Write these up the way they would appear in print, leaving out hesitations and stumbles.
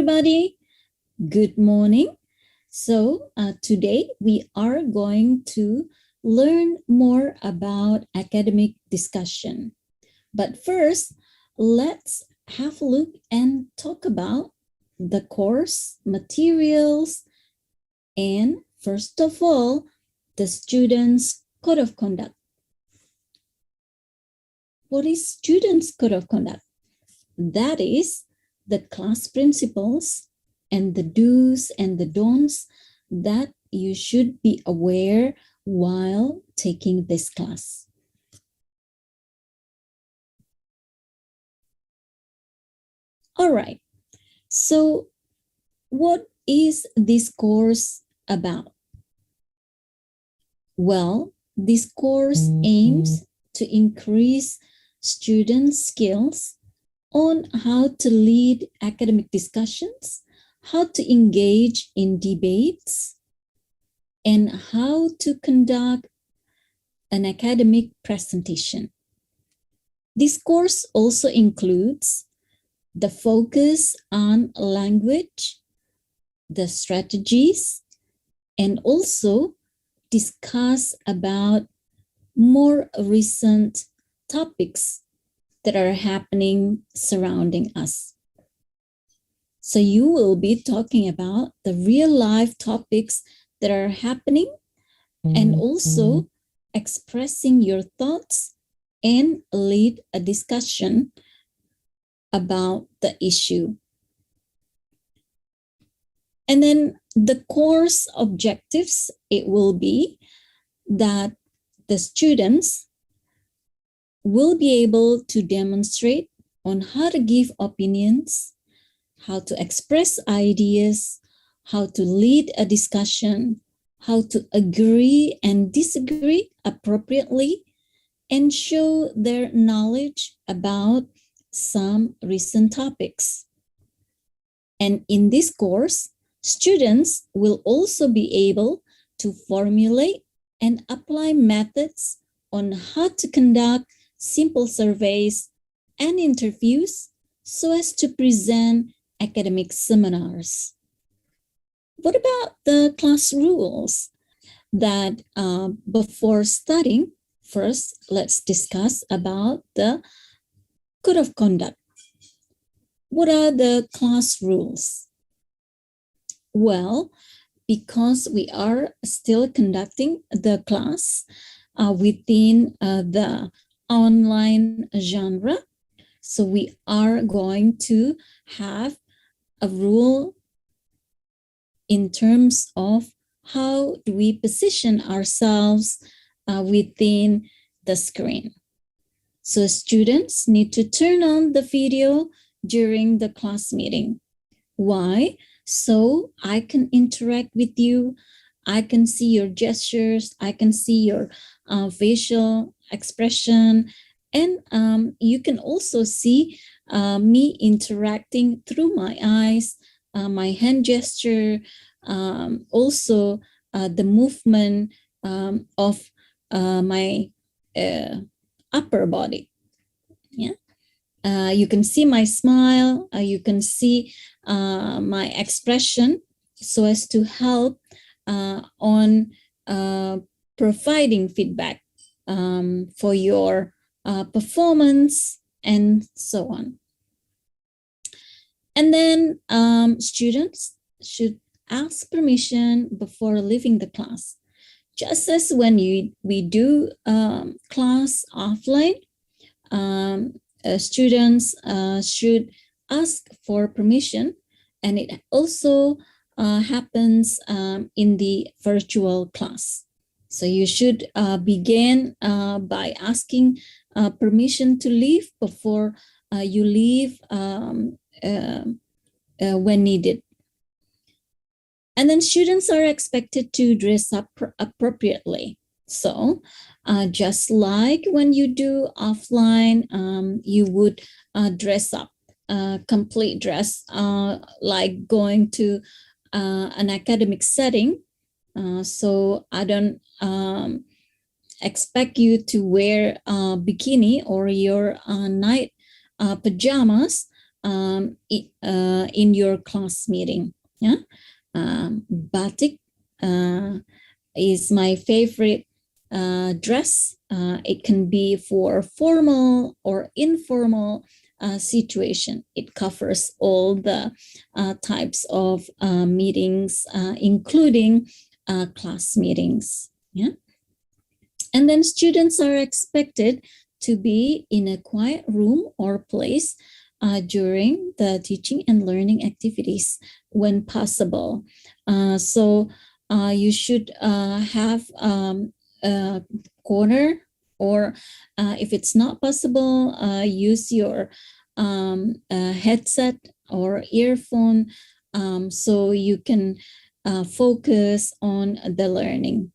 everybody. Good morning. Today we are going to learn more about academic discussion. But first, let's have a look and talk about the course materials and first of all, the students' code of conduct. What is students' code of conduct? That is the class principles and the do's and the don'ts that you should be aware while taking this class. All right, so what is this course about? Well, this course aims to increase students' skills on how to lead academic discussions, how to engage in debates, and how to conduct an academic presentation. This course also includes the focus on language, the strategies, and also discuss about more recent topics that are happening surrounding us. So you will be talking about the real life topics that are happening and also expressing your thoughts and lead a discussion about the issue. And then the course objectives, it will be that the students will be able to demonstrate on how to give opinions, how to express ideas, how to lead a discussion, how to agree and disagree appropriately, and show their knowledge about some recent topics. And in this course, students will also be able to formulate and apply methods on how to conduct simple surveys and interviews so as to present academic seminars. What about the class rules? That before studying, first let's discuss about the code of conduct. What are the class rules? Well, because we are still conducting the class within the online genre, so we are going to have a rule in terms of how do we position ourselves within the screen. So students need to turn on the video during the class meeting. Why? So I can interact with you, I can see your gestures, I can see your facial expression, and you can also see me interacting through my eyes, my hand gesture, also the movement of my upper body. Yeah. You can see my smile, you can see my expression so as to help on providing feedback for your performance and so on. And then students should ask permission before leaving the class. Just as when we do class offline, students should ask for permission, and it also happens in the virtual class. So you should begin by asking permission to leave before you leave when needed. And then students are expected to dress up appropriately. So just like when you do offline, you would dress up, complete dress, like going to an academic setting. So I don't expect you to wear a bikini or your night pajamas, in your class meeting. Yeah, batik is my favorite dress. It can be for formal or informal situation. It covers all the types of meetings, including class meetings. Yeah, and then students are expected to be in a quiet room or place during the teaching and learning activities when possible. So you should have a corner, or if it's not possible, use your headset or earphone so you can focus on the learning.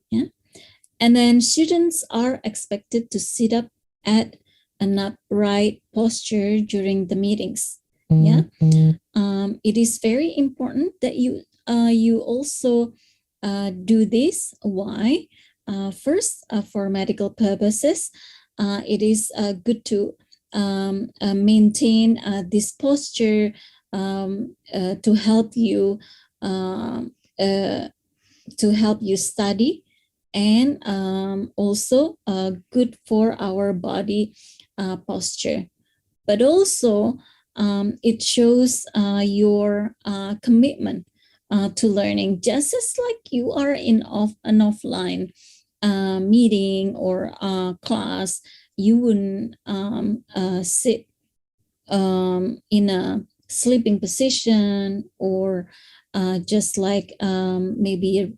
Yeah. And then students are expected to sit up at an upright posture during the meetings. Yeah, it is very important that you also do this. Why? First, for medical purposes, it is good to maintain this posture to help you study, and also good for our body posture. But also it shows your commitment to learning, just as like you are in an offline meeting or class. You wouldn't sit in a sleeping position, or just like maybe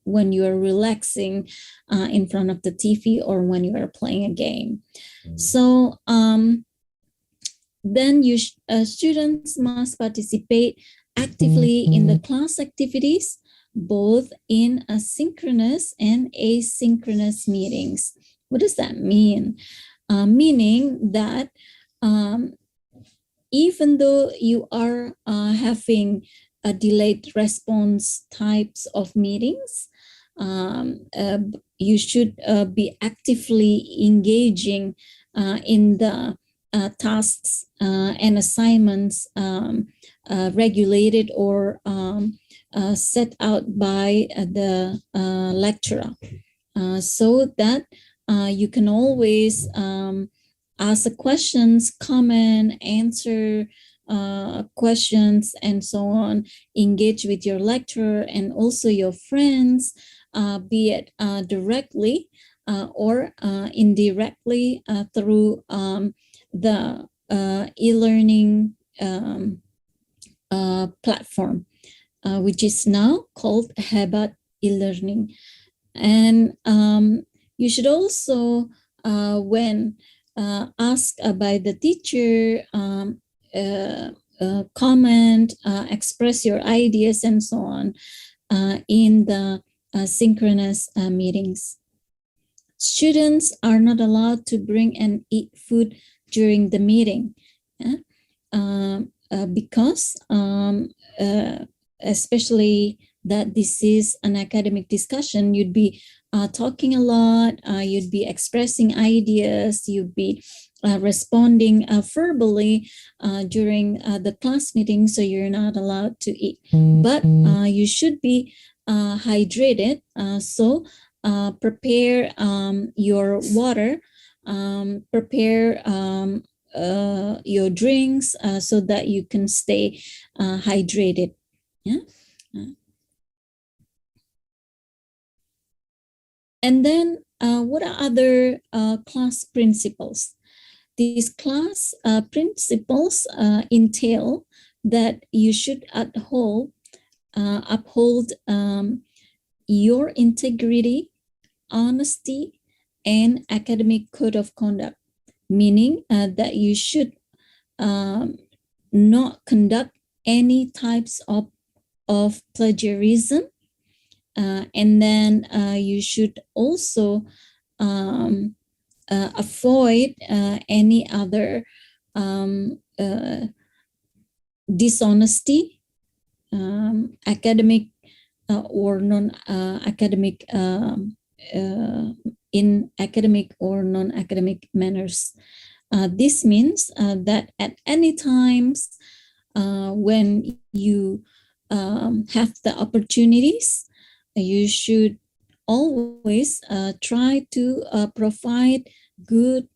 when you are relaxing in front of the TV, or when you are playing a game. So then students must participate actively in the class activities, both in asynchronous and asynchronous meetings. What does that mean? Meaning that even though you are having a delayed response types of meetings, you should be actively engaging in the tasks and assignments regulated or set out by the lecturer, so that you can always ask the questions, comment, answer questions, and so on. Engage with your lecturer and also your friends, be it directly or indirectly through the e-learning platform, which is now called Hebat e-learning. And you should also, when asked by the teacher, comment, express your ideas, and so on in the synchronous meetings. Students are not allowed to bring and eat food during the meeting, because especially that this is an academic discussion, you'd be talking a lot, you'd be expressing ideas, you'd be responding verbally during the class meeting, so you're not allowed to eat. But you should be hydrated, so prepare your water, prepare your drinks so that you can stay hydrated. Yeah. And then what are other class principles? These class principles entail that you should uphold your integrity, honesty, and academic code of conduct, meaning that you should not conduct any types of plagiarism, and then you should also avoid any other dishonesty, academic or non-academic, in academic or non-academic manners. This means that at any times when you have the opportunities, you should always try to provide good,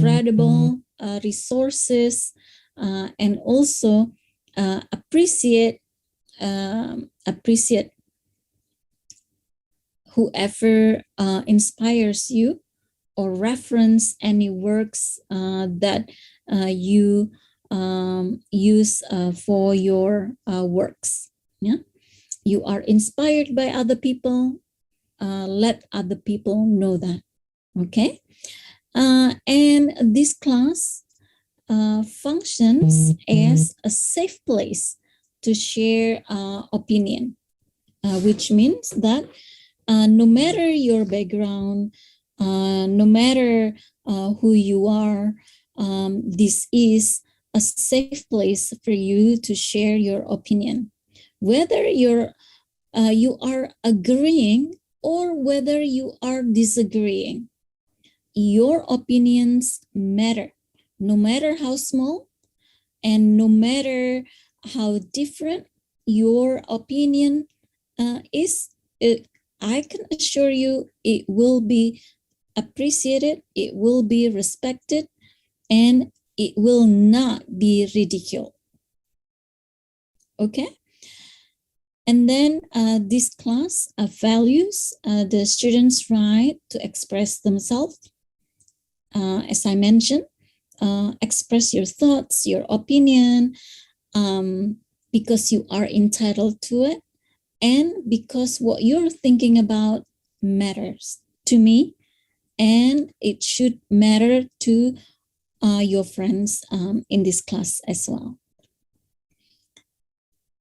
credible resources, and also appreciate whoever inspires you, or reference any works that you use for your works. Yeah, you are inspired by other people. Let other people know that. Okay, and this class functions as a safe place to share opinion, which means that no matter your background, no matter who you are, this is a safe place for you to share your opinion, whether you are agreeing or whether you are disagreeing. Your opinions matter, no matter how small and no matter how different your opinion is. I can assure you it will be appreciated, it will be respected, and it will not be ridiculed. Okay? And then this class values the students' right to express themselves. As I mentioned, express your thoughts, your opinion, because you are entitled to it, and because what you're thinking about matters to me, and it should matter to your friends in this class as well.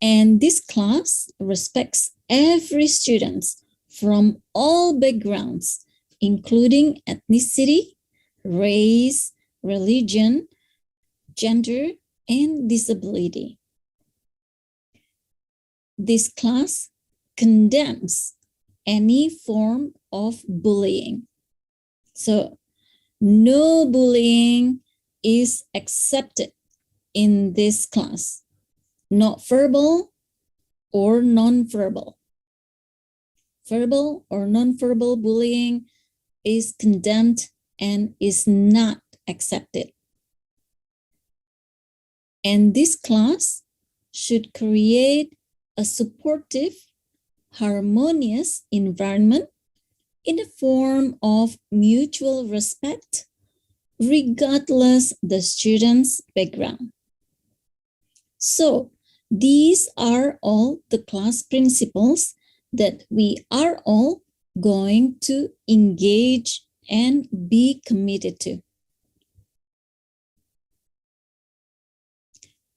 And this class respects every student from all backgrounds, including ethnicity, race, religion, gender, and disability. This class condemns any form of bullying. So no bullying is accepted in this class, not verbal or non-verbal. Verbal or non-verbal bullying is condemned and is not accepted. And this class should create a supportive, harmonious environment in the form of mutual respect, regardless the student's background. So these are all the class principles that we are all going to engage and be committed to.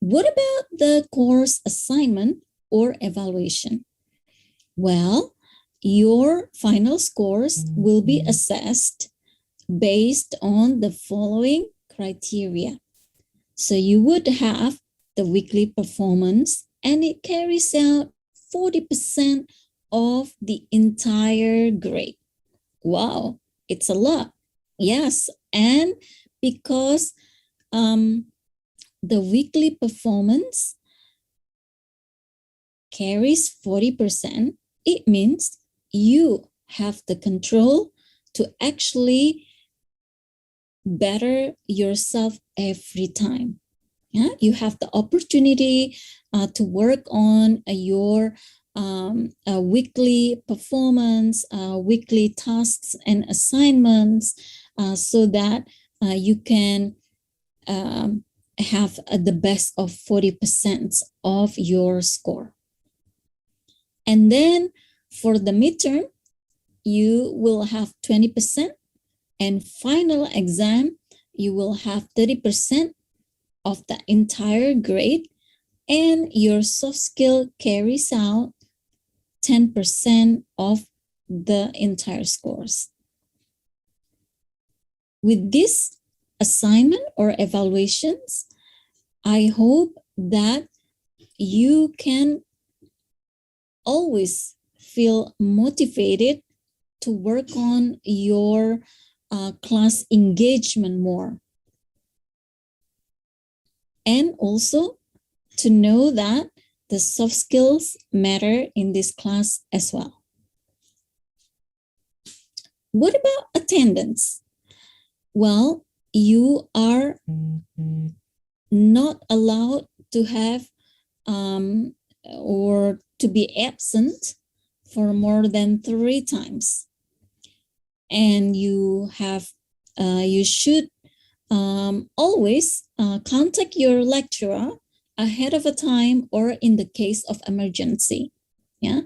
What about the course assignment or evaluation? Well, your final scores will be assessed based on the following criteria. So you would have the weekly performance, and it carries out 40% of the entire grade. Wow, it's a lot. Yes, and because the weekly performance carries 40%, it means you have the control to actually better yourself every time. Yeah, you have the opportunity to work on your weekly performance, weekly tasks and assignments, so that you can have the best of 40% of your score. And then for the midterm, you will have 20%, and final exam, you will have 30% of the entire grade, and your soft skill carries out 10% of the entire scores. With this assignment or evaluations, I hope that you can always feel motivated to work on your class engagement more. and also to know that the soft skills matter in this class as well. What about attendance? Well, you are not allowed to have or to be absent for more than 3 times. And you should always contact your lecturer ahead of a time or in the case of emergency. Yeah,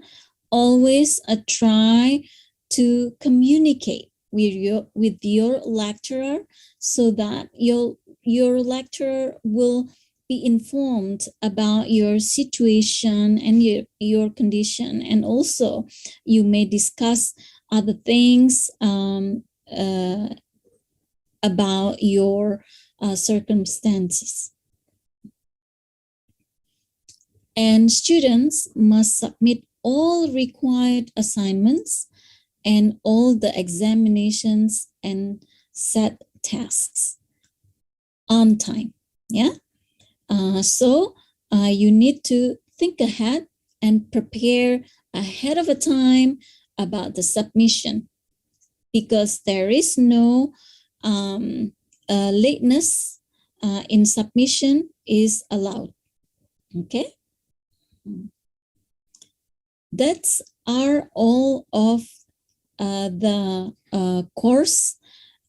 always try to communicate with your lecturer so that your lecturer will be informed about your situation and your condition, and also you may discuss other things about your circumstances. And students must submit all required assignments and all the examinations and set tasks on time. Yeah. So you need to think ahead and prepare ahead of a time about the submission, because there is no lateness in submission is allowed. Okay. That's are all of the course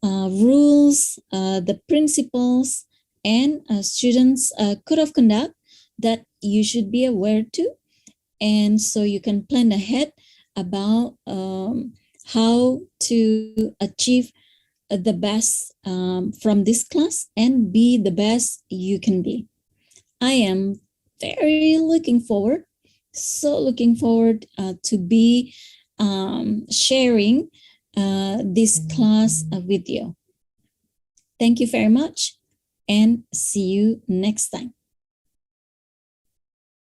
rules, the principles, and students' code of conduct that you should be aware to. And so you can plan ahead about how to achieve the best from this class and be the best you can be. I am very looking forward to be sharing this class with you. Thank you very much, and see you next time.